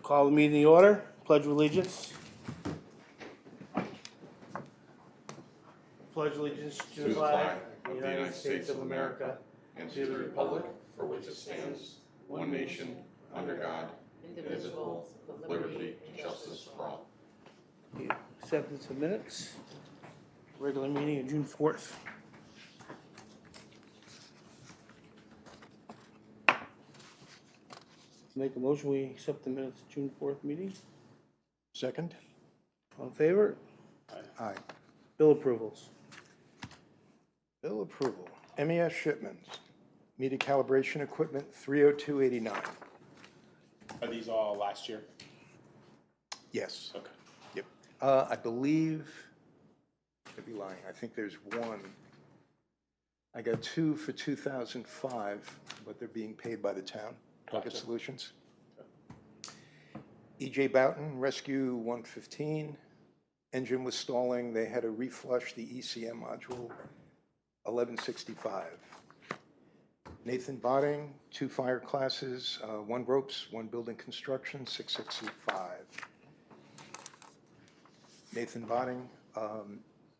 Call the meeting to order. Pledge of allegiance. Pledge allegiance to the flag of the United States of America and to the republic for which it stands, one nation, under God, indivisible, with liberty and justice for all. Acceptance of minutes. Regular meeting of June 4th. Make a motion, we accept the minutes of June 4th meeting. Second? All in favor? Aye. Bill approvals. Bill approval. MES shipments. Meter calibration equipment, 30289. Are these all last year? Yes. Okay. Yep. I believe, I'd be lying, I think there's one. I got two for 2005, but they're being paid by the town. Target Gotcha. Solutions. EJ Boughton, Rescue 115. Engine was stalling. They had to reflush the ECM module, 1165. Nathan Botting, 2 fire classes, 1 ropes, 1 building construction, 6605. Nathan Botting,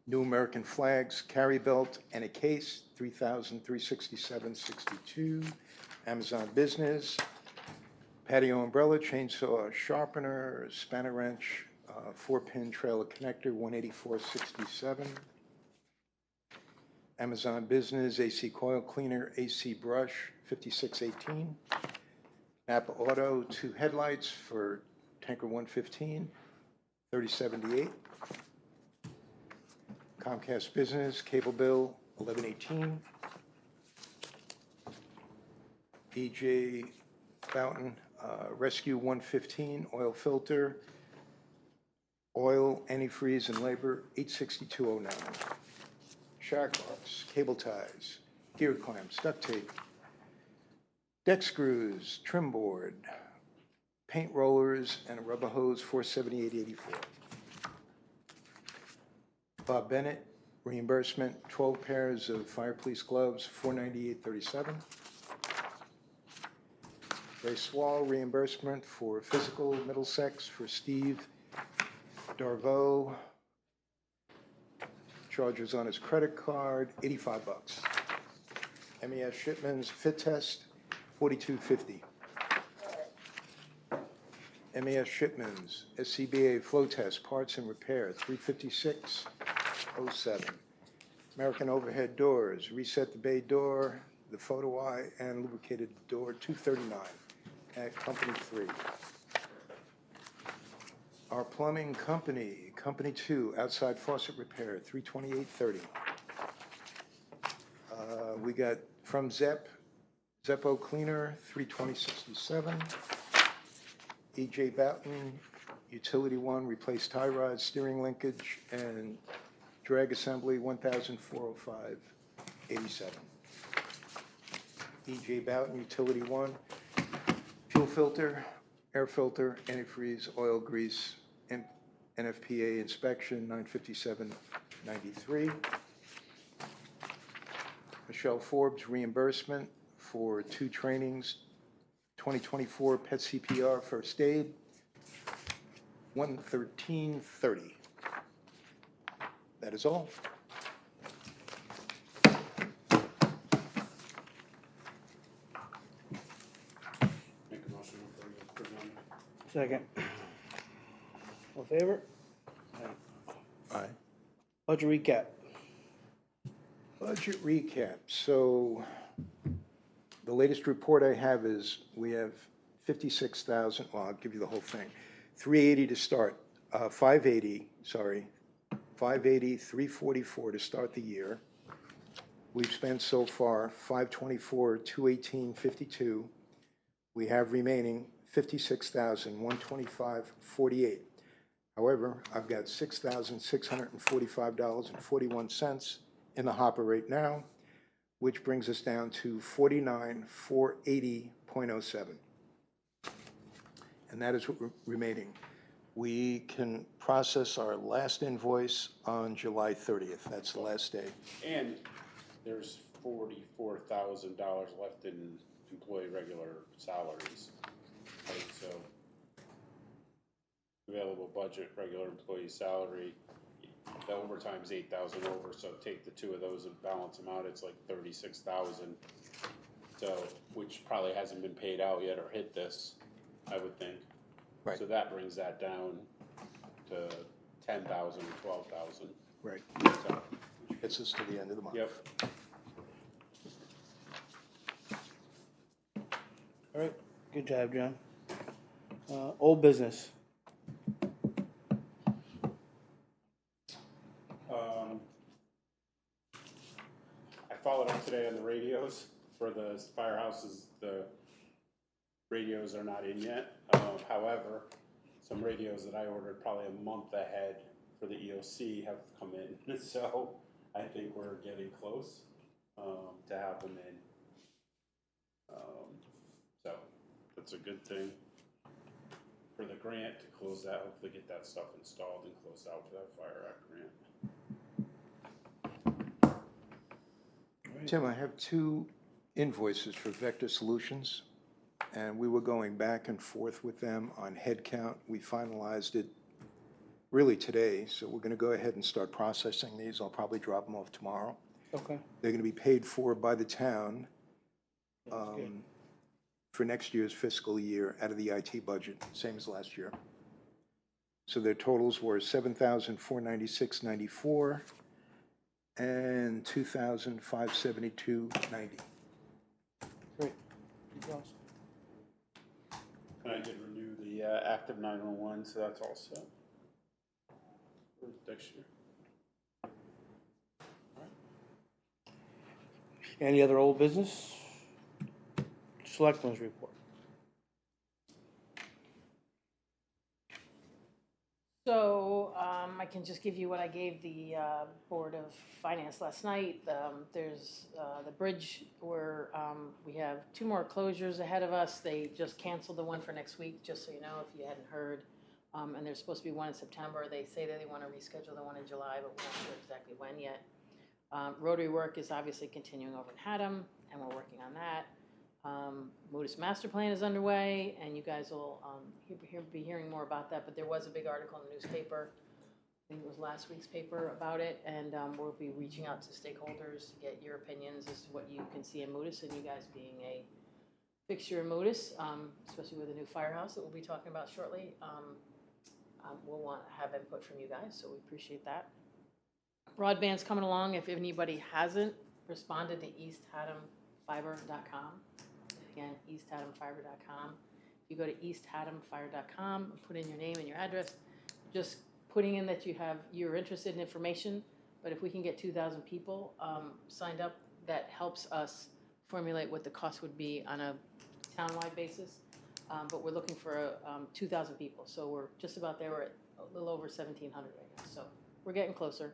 New American Flags, carry belt and a case, 3,367.62. Amazon Business, patio umbrella, chainsaw sharpener, spanner wrench, 4-pin trailer connector, 184.67. Amazon Business, AC coil cleaner, AC brush, 56.18. Napa Auto, 2 headlights for tanker 115, 30.78. Comcast Business, cable bill, 11.18. EJ Fountain, Rescue 115, oil filter, oil, antifreeze, and labor, 862.09. Shock locks, cable ties, gear clamps, duct tape, deck screws, trim board, paint rollers, and a rubber hose, 478.84. Bob Bennett, reimbursement, 12 pairs of fire police gloves, 498.37. Ray Swall, reimbursement for physical, Middlesex, for Steve Darvo. Charges on his credit card, $85. MES shipments, fit test, $42.50. MES shipments, SCBA flow test, parts and repair, $356.07. American overhead doors, reset the bay door, the photo eye, and lubricated door, $239 at Company 3. Our plumbing company, Company 2, outside faucet repair, $328.30. We got from Zeppo Cleaner, $320.67. EJ Boughton, Utility 1, replace tie rods, steering linkage, and drag assembly, $1,405.87. EJ Boughton, Utility 1, fuel filter, air filter, antifreeze, oil, grease, and NFPA inspection, $957.93. Michelle Forbes, reimbursement for 2 trainings, 2024 PET CPR first aid, $113.30. That is all. Make a motion for approval. Second. All in favor? Aye. Budget recap. Budget recap. So the latest report I have is we have 56,000, well, I'll give you the whole thing. 380 to start, 580, 344 to start the year. We've spent so far 524, 218.52. We have remaining 56,125.48. However, I've got $6,645.41 in the hopper right now, which brings us down to 49,480.07. And that is what remaining. We can process our last invoice on July 30th. That's the last day. And there's $44,000 left in employee regular salaries. Right, so budget, regular employee salary. The overtime's 8,000 over, so take the two of those and balance them out, it's like 36,000. So, which probably hasn't been paid out yet or hit this, I would think. Right. So that brings that down to 10,000 or 12,000. Right. So, Gets us to the end of the month. yep. All right, good job, John. Old business. I followed up today on the radios for the firehouses. The radios are not in yet. However, some radios that I ordered probably a month ahead for the EOC have come in. So I think we're getting close to have them in. So that's a good thing for the grant to close that, hopefully get that stuff installed and close out for that Fire Act grant. Tim, I have two invoices for Vector Solutions, and we were going back and forth with them on head count. We finalized it really today, so we're going to go ahead and start processing these. I'll probably drop them off tomorrow. Okay. They're going to be paid for by the town That's good. for next year's fiscal year out of the IT budget, same as last year. So their totals were $7,496.94 and $2,572.90. Great. Good. And I did renew the active 911, so that's all set for next year. Any other old business? Selectmen's report. So I can just give you what I gave the Board of Finance last night. There's the bridge where we have 2 more closures ahead of us. They just canceled the one for next week, just so you know, if you hadn't heard. And there's supposed to be one in September. They say that they want to reschedule the one in July, but we're not sure exactly when yet. Rotary work is obviously continuing over in Haddam, and we're working on that. Modus Master Plan is underway, and you guys will be hearing more about that, but there was a big article in the newspaper, I think it was last week's paper, about it, and we'll be reaching out to stakeholders to get your opinions as to what you can see in Modus, and you guys being a fixture in Modus, especially with the new firehouse that we'll be talking about shortly. We'll want to have input from you guys, so we appreciate that. Broadband's coming along. If anybody hasn't responded to easthaddamfiber.com, again, easthaddamfiber.com. If you go to easthaddamfire.com and put in your name and your address, just putting in that you're interested in information. But if we can get 2,000 people signed up, that helps us formulate what the cost would be on a townwide basis. But we're looking for 2,000 people, so we're just about there. We're at a little over 1,700 right now, so we're getting closer.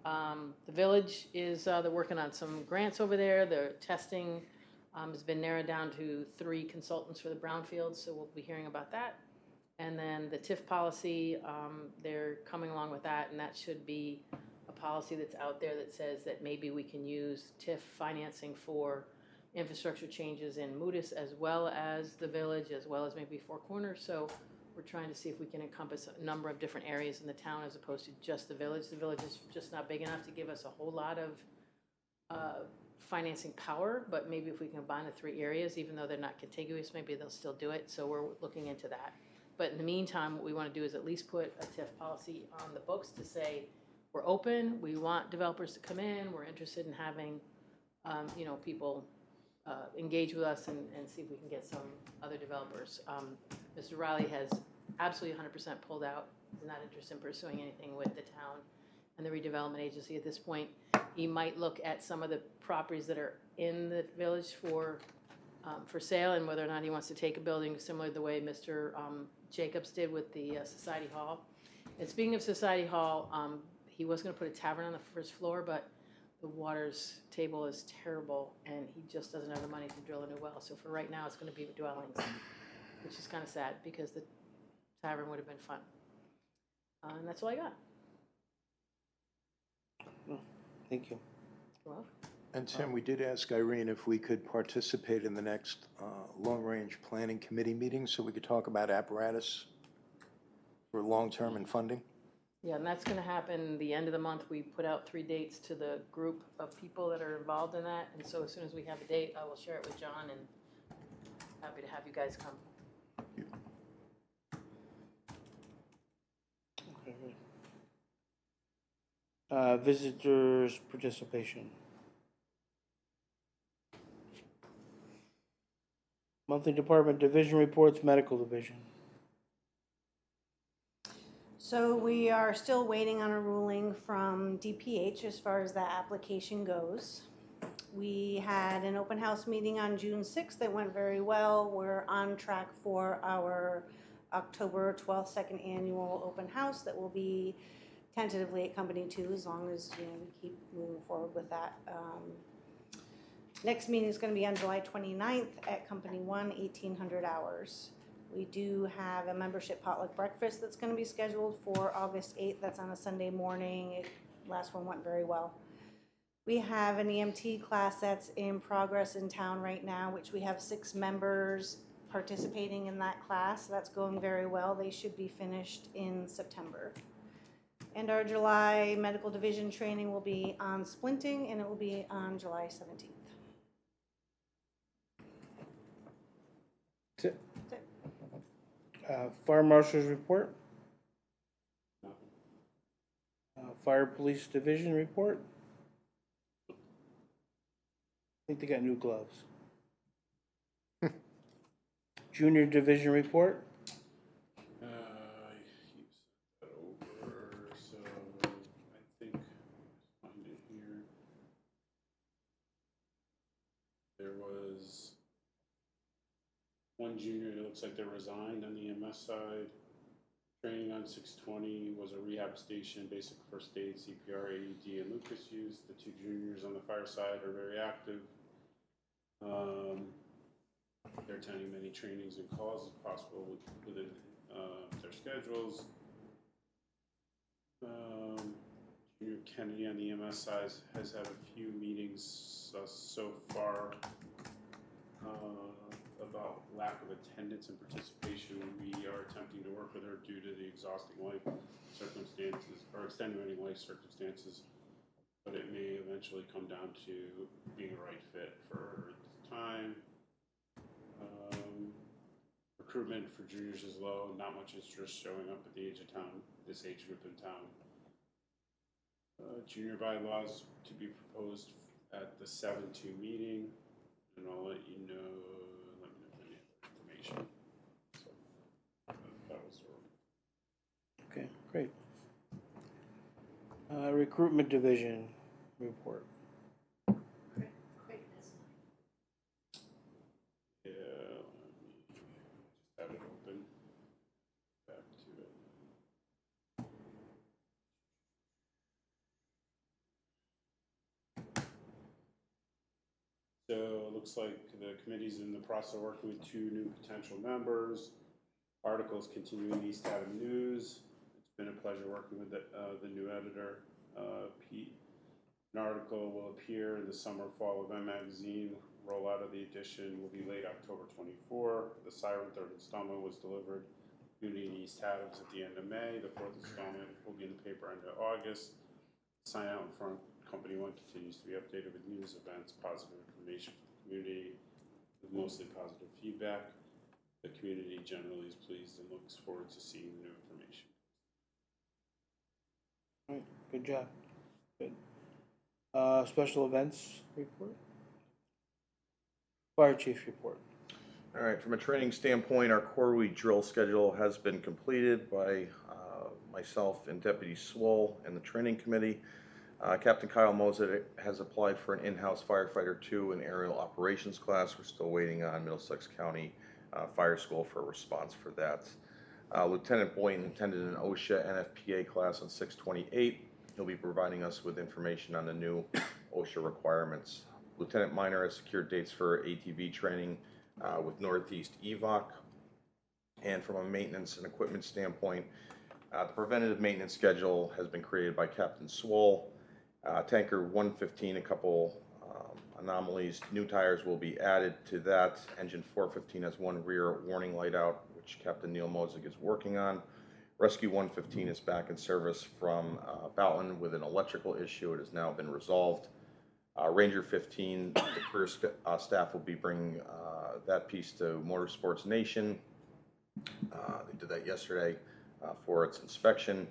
The village is they're working on some grants over there. The testing has been narrowed down to 3 consultants for the brownfields, so we'll be hearing about that. And then the TIF policy, they're coming along with that, and that should be a policy that's out there that says that maybe we can use TIF financing for infrastructure changes in Modus as well as the village, as well as maybe Four Corners. So we're trying to see if we can encompass a number of different areas in the town as opposed to just the village. The village is just not big enough to give us a whole lot of financing power, but maybe if we can combine the 3 areas, even though they're not contiguous, maybe they'll still do it. So we're looking into that. But in the meantime, what we want to do is at least put a TIF policy on the books to say we're open, we want developers to come in, we're interested in having people engage with us and see if we can get some other developers. Mr. Riley has absolutely 100% pulled out. He's not interested in pursuing anything with the town and the redevelopment agency at this point. He might look at some of the properties that are in the village for sale and whether or not he wants to take a building similar to the way Mr. Jacobs did with the Society Hall. And speaking of Society Hall, he was going to put a tavern on the first floor, but the water's table is terrible, and he just doesn't have the money to drill a new well. So for right now, it's going to be dwellings, which is kind of sad because the tavern would have been fun. And that's all I got. Thank you. You're welcome. And Tim, we did ask Irene if we could participate in the next long-range planning committee meeting so we could talk about apparatus for long-term and funding? Yeah, and that's gonna happen the end of the month. We put out 3 dates to the group of people that are involved in that, and so as soon as we have a date, I will share it with John, and happy to have you guys come. Visitors' participation. Monthly department division reports, medical division. So we are still waiting on a ruling from DPH as far as that application goes. We had an open house meeting on June 6th that went very well. We're on track for our October 12th second annual open house that will be tentatively at Company 2 as long as we keep moving forward with that. Next meeting is going to be on July 29th at Company 1, 1800 hours. We do have a membership potluck breakfast that's going to be scheduled for August 8th. That's on a Sunday morning. Last one went very well. We have an EMT class that's in progress in town right now, which we have 6 members participating in that class. That's going very well. They should be finished in September. And our July medical division training will be on splinting, and it will be on July 17th. That's it. Fire marshal's report. Fire police division report. I think they got new gloves. Junior division report. You sent that over, so I think, find it here. There was one junior, it looks like they resigned on the EMS side. Training on 620 was a rehab station, basic first aid, CPR, AED, and Lucas use. The 2 juniors on the fire side are very active. They're attending many trainings and calls as possible within their schedules. Junior Kennedy on the EMS side has had a few meetings so far about lack of attendance and participation. We are attempting to work with her due to the exhausting life circumstances or extenuating life circumstances, but it may eventually come down to being a right fit for her at the time. Recruitment for juniors is low, not much interest showing up at the age of town, this age group in town. Junior bylaws to be proposed at the 7-2 meeting, and I'll let you know, let me know if any other information. So, that was all. Okay, great. Recruitment division report. Yeah, let me just have it open. Back to it. So it looks like the committee's in the process of working with 2 new potential members. Articles continuing East Haddam News. It's been a pleasure working with the new editor, Pete. An article will appear in the summer fall of M Magazine. Rollout of the edition will be late October 24. The Siren 3rd installment was delivered Community in East Haddams at the end of May. The 4th installment will be in the paper end of August. Sign out in front. Company 1 continues to be updated with news, events, positive information for the community, with mostly positive feedback. The community generally is pleased and looks forward to seeing the new information. All right, good job. Good. Special events report. Fire chief report. All right, from a training standpoint, our quarterly drill schedule has been completed by myself and Deputy Swoll and the training committee. Captain Kyle Moses has applied for an in-house firefighter 2 and aerial operations class. We're still waiting on Middlesex County Fire School for a response for that. Lieutenant Boynton attended an OSHA NFPA class on 6/28. He'll be providing us with information on the new OSHA requirements. Lieutenant Minor has secured dates for ATV training with Northeast EVOC. And from a maintenance and equipment standpoint, the preventative maintenance schedule has been created by Captain Swoll. Tanker 115, a couple anomalies. New tires will be added to that. Engine 415 has 1 rear warning light out, which Captain Neil Mosig is working on. Rescue 115 is back in service from Boughton with an electrical issue. It has now been resolved. Ranger 15, the career staff will be bringing that piece to Motorsports Nation. They did that yesterday for its inspection.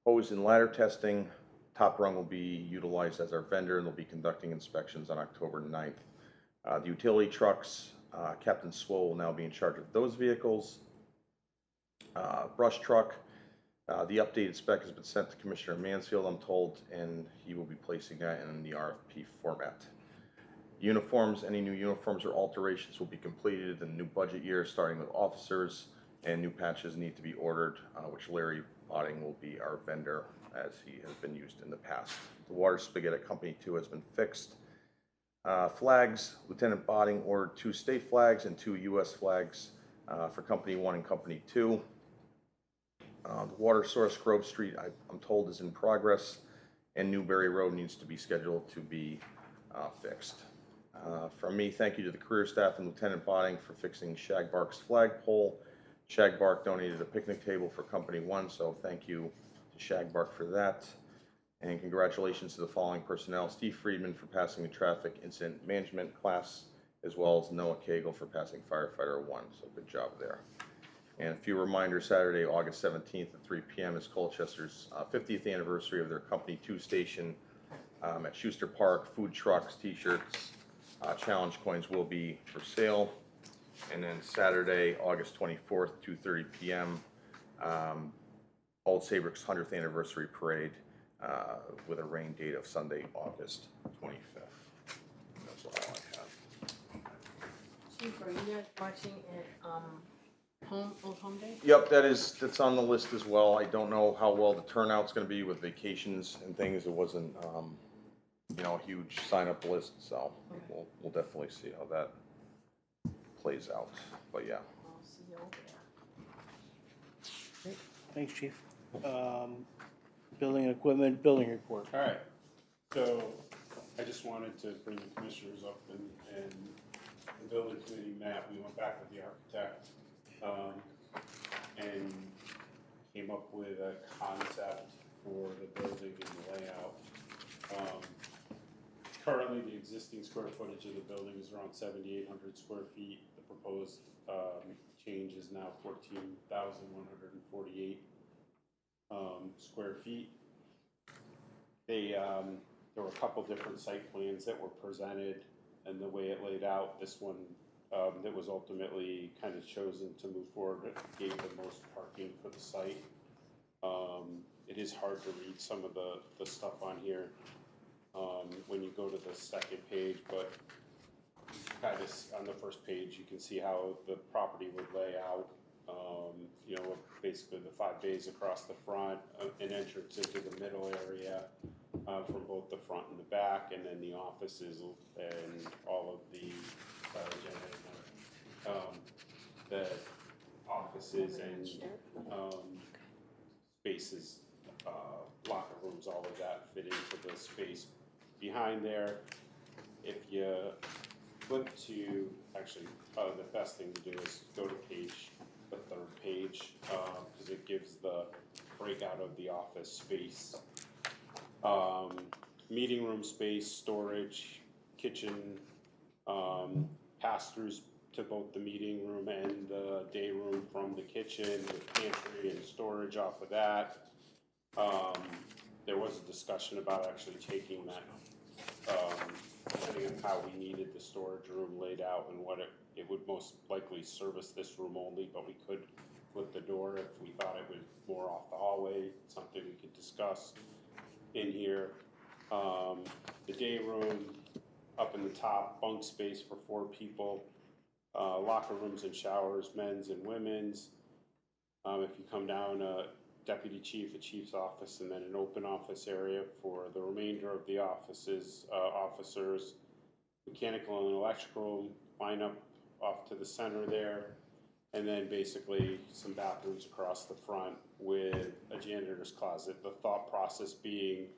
Hose and ladder testing. Top Rung will be utilized as our vendor and they'll be conducting inspections on October 9th. The utility trucks, Captain Swoll will now be in charge of those vehicles. Brush truck, the updated spec has been sent to Commissioner Mansfield, I'm told, and he will be placing that in the RFP format. Uniforms, any new uniforms or alterations will be completed in the new budget year, starting with officers, and new patches need to be ordered, which Larry Botting will be our vendor as he has been used in the past. The water spigot at Company 2 has been fixed. Flags, Lieutenant Botting ordered 2 state flags and 2 U.S. flags for Company 1 and Company 2. The water source, Grove Street, I'm told, is in progress, and Newberry Road needs to be scheduled to be fixed. From me, thank you to the career staff and Lieutenant Botting for fixing Shagbark's flagpole. Shagbark donated a picnic table for Company 1, so thank you to Shagbark for that. And congratulations to the following personnel: Steve Friedman for passing the traffic incident management class, as well as Noah Cagle for passing firefighter 1, so good job there. And a few reminders: Saturday, August 17th at 3 p.m. is Colchester's 50th anniversary of their Company 2 station at Schuster Park. Food trucks, t-shirts, challenge coins will be for sale. And then Saturday, August 24th, 2:30 p.m., Old Saybrook's 100th anniversary parade with a rain date of Sunday, August 25th. That's all I have. Chief, are you guys marching at Old Home Day? Yep, that's on the list as well. I don't know how well the turnout's going to be with vacations and things. It wasn't, a huge sign-up list, so we'll definitely see how that plays out. But yeah. I'll see you over there. Thanks, Chief. Building and equipment, building report. All right, so I just wanted to bring the commissioners up and the building committee met. We went back with the architect and came up with a concept for the building and the layout. Currently, the existing square footage of the building is around 7,800 square feet. The proposed change is now 14,148 square feet. There were a couple different site plans that were presented, and the way it laid out, this one that was ultimately kind of chosen to move forward gave the most parking for the site. It is hard to read some of the stuff on here when you go to the second page, but kind of on the first page you can see how the property would lay out. Basically the 5 bays across the front, an entrance into the middle area from both the front and the back, and then the offices and all of the offices and spaces, locker rooms, all of that fit into the space behind there. If you flip to, actually, the best thing to do is go to the third page, because it gives the breakout of the office space. Meeting room space, storage, kitchen, pass-throughs to both the meeting room and the day room from the kitchen, with pantry and storage off of that. There was a discussion about actually taking that, depending on how we needed the storage room laid out and what it would most likely service this room only, but we could flip the door if we thought it was more off the hallway, something we could discuss in here. The day room up in the top, bunk space for 4 people, locker rooms and showers, men's and women's. If you come down, deputy chief, a chief's office, and then an open office area for the remainder of the officers, mechanical and electrical line up off to the center there, and then basically some bathrooms across the front with a janitor's closet. The thought process being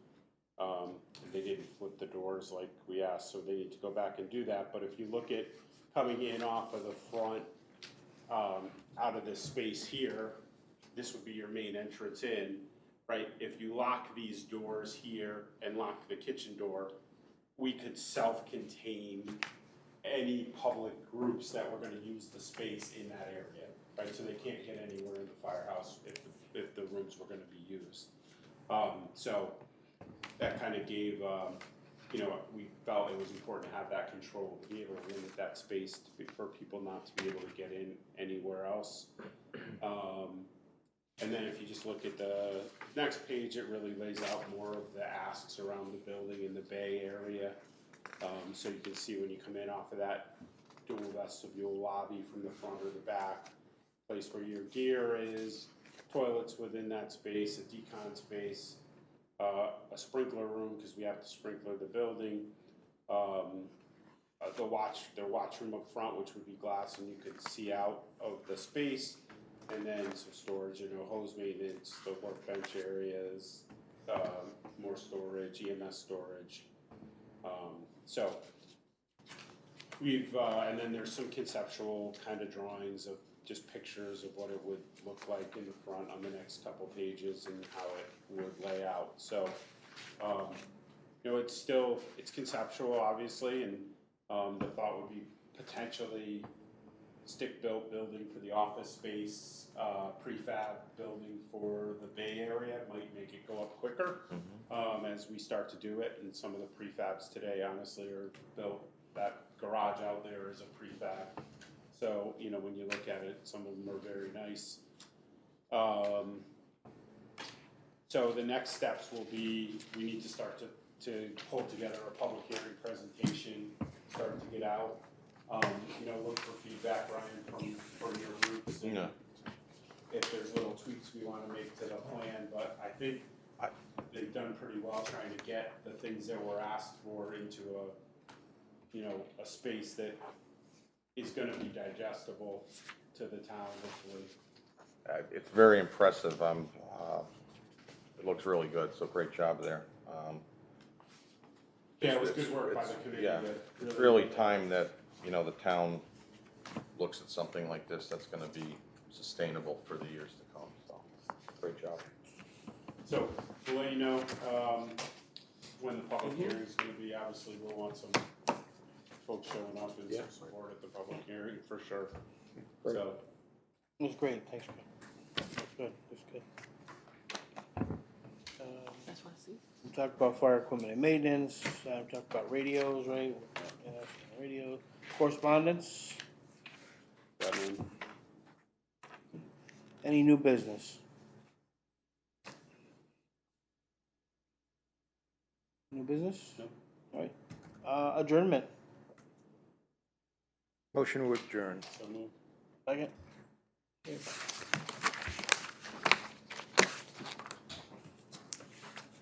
they didn't flip the doors like we asked, so they need to go back and do that. But if you look at coming in off of the front, out of this space here, this would be your main entrance in, right? If you lock these doors here and lock the kitchen door, we could self-contain any public groups that were gonna use the space in that area, right? So they can't get anywhere in the firehouse if the rooms were gonna be used. So that kind of gave, you know, we felt it was important to have that control, to be able to limit that space for people not to be able to get in anywhere else. And then if you just look at the next page, it really lays out more of the asks around the building in the bay area. So you can see when you come in off of that dual vestibule lobby from the front or the back, place where your gear is, toilets within that space, a decon space, a sprinkler room because we have to sprinkler the building, their washroom up front, which would be glass and you could see out of the space, and then some storage, you know, hose maintenance, the workbench areas, more storage, EMS storage. So we've, and then there's some conceptual kind of drawings of just pictures of what it would look like in the front on the next couple pages and how it would lay out. So, you know, it's conceptual, obviously, and the thought would be potentially stick-built building for the office space, prefab building for the Bay Area might make it go up quicker as we start to do it. And some of the prefabs today, honestly, are built. That garage out there is a prefab. So, you know, when you look at it, some of them are very nice. So the next steps will be, we need to start to pull together a public hearing presentation, start to get out. You know, look for feedback, Ryan, from your groups. And if there's little tweaks we want to make to the plan, but I think they've done pretty well trying to get the things that were asked for into a space that is going to be digestible to the town, hopefully. It's very impressive. It looks really good, so great job there. Yeah, it was good work by the committee. Yeah, it's really time that, you know, the town looks at something like this that's gonna be sustainable for the years to come, so, great job. So, we'll let you know, when the public hearing is gonna be. Obviously, we'll want some folks showing up and some support at the public hearing, for sure. Great. So, It was great, thanks, Greg. That's good, that's good. That's what I see. We talked about fire equipment and maintenance, we talked about radios, right? Radio, correspondence, I mean, any new business? New business? No. All right, adjournment, Motion to adjourn. so move. second?